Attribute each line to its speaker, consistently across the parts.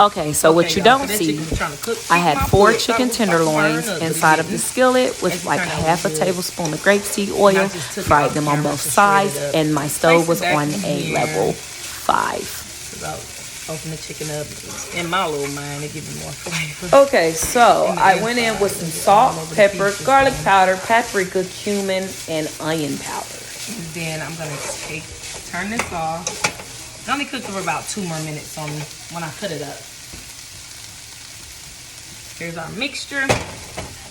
Speaker 1: Okay, so what you don't see, I had 4 chicken tenderloins inside of the skillet with like half a tablespoon of grapeseed oil, fried them on both sides, and my stove was on a level 5.
Speaker 2: Open the chicken up. In my little mind, it gives me more flavor.
Speaker 1: Okay, so I went in with some salt, pepper, garlic powder, paprika, cumin, and onion powder.
Speaker 2: And then I'm gonna turn this off. It only cooked for about 2 more minutes on when I cut it up. Here's our mixture.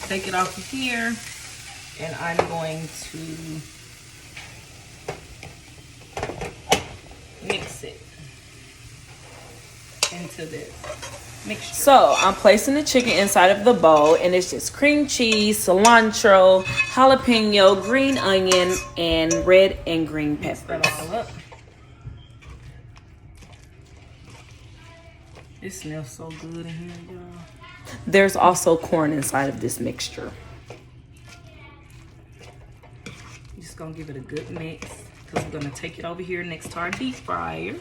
Speaker 2: Take it off of here, and I'm going to mix it into this mixture.
Speaker 1: So I'm placing the chicken inside of the bowl, and it's just cream cheese, cilantro, jalapeno, green onion, and red and green peppers.
Speaker 2: It smells so good in here, y'all.
Speaker 1: There's also corn inside of this mixture.
Speaker 2: Just gonna give it a good mix, because we're gonna take it over here next to our deep fryer,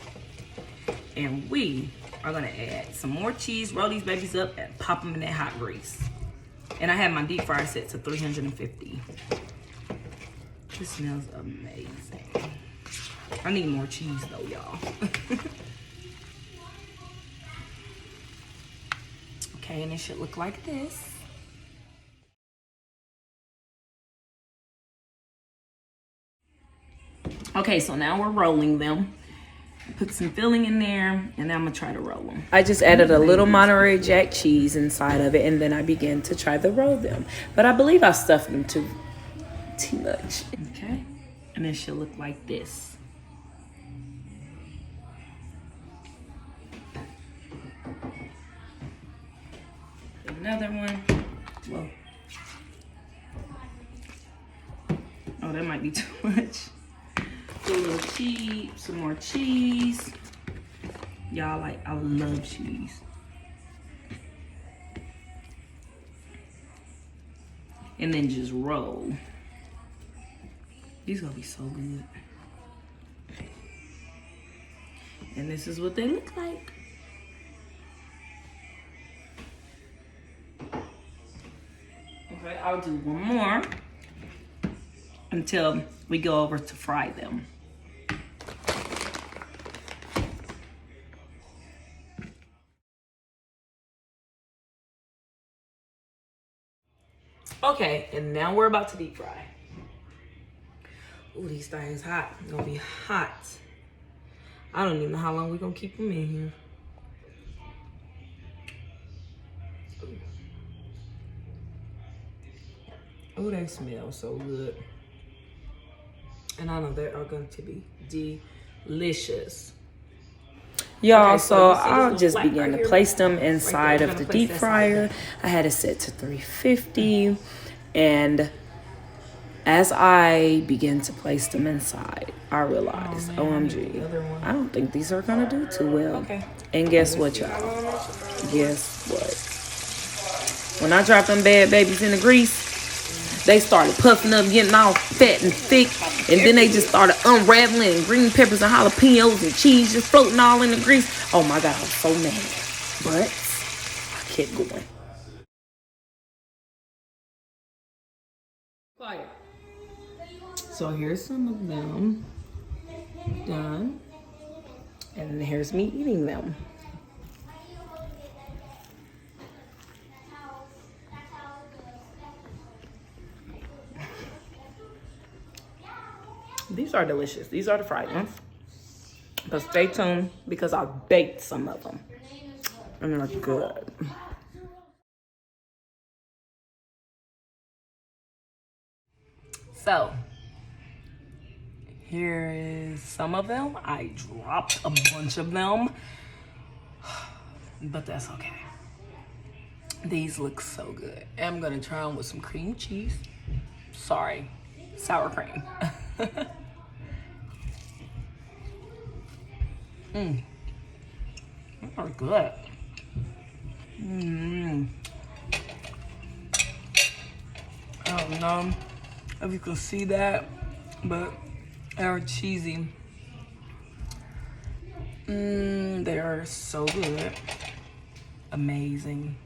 Speaker 2: and we are gonna add some more cheese, roll these babies up, and pop them in that hot grease. And I have my deep fryer set to 350. This smells amazing. I need more cheese though, y'all. Okay, and it should look like this. Okay, so now we're rolling them. Put some filling in there, and then I'm gonna try to roll them.
Speaker 1: I just added a little Monterey Jack cheese inside of it, and then I began to try to roll them. But I believe I stuffed them too much.
Speaker 2: Okay, and it should look like this. Another one. Whoa. Oh, that might be too much. Put a little cheese, some more cheese. Y'all, like, I love cheese. And then just roll. These gonna be so good. And this is what they look like. Okay, I'll do one more until we go over to fry them. Okay, and now we're about to deep fry. Ooh, these things hot. Gonna be hot. I don't even know how long we're gonna keep them in here. Oh, they smell so good. And I know they are going to be delicious.
Speaker 1: Y'all,
Speaker 2: Okay,
Speaker 1: so
Speaker 2: you see
Speaker 1: I'll
Speaker 2: this
Speaker 1: just
Speaker 2: little
Speaker 1: begin
Speaker 2: flap
Speaker 1: to
Speaker 2: right
Speaker 1: place
Speaker 2: here?
Speaker 1: them inside
Speaker 2: Right
Speaker 1: of the
Speaker 2: there. We're
Speaker 1: deep
Speaker 2: gonna place
Speaker 1: fryer.
Speaker 2: that side
Speaker 1: I had it set to 350. And as I begin to place them inside, I realized, OMG, I don't think these are gonna do too well.
Speaker 2: Okay.
Speaker 1: And guess what, y'all? Guess what? When I dropped them bad babies in the grease, they started puffing up, getting all fat and thick, and then they just started unraveling, green peppers and jalapenos and cheese just floating all in the grease. Oh my God, I was so mad. But I kept going.
Speaker 2: Quiet. So here's some of them done.
Speaker 1: And here's me eating them. These are delicious. These are the fried ones. But stay tuned because I baked some of them. And they're good.
Speaker 2: So here is some of them. I dropped a bunch of them, but that's okay. These look so good. And I'm gonna try them with some cream cheese. Sorry, sour cream. They're good. I don't know if you can see that, but they're cheesy. They are so good. amazing.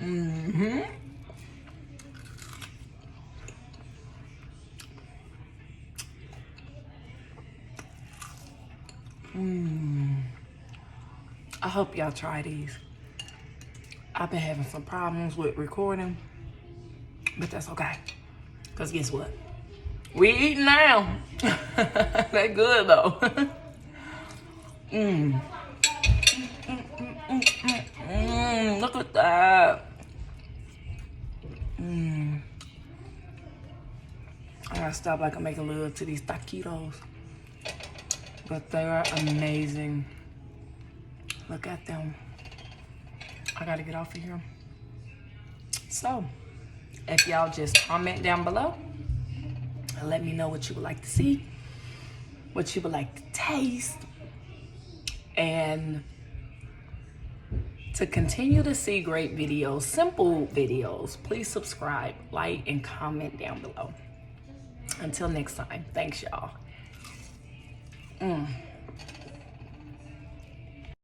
Speaker 2: Mm-hmm. I hope y'all try these. I've been having some problems with recording, but that's okay. Cause guess what? We eating now. They good though. Look at that. I gotta stop like I'm making love to these taquitos. But they are amazing. Look at them. I gotta get off of here. So, if y'all just comment down below and let me know what you would like to see, what you would like to taste, and to continue to see great videos, simple videos, please subscribe, like, and comment down below. Until next time, thanks y'all.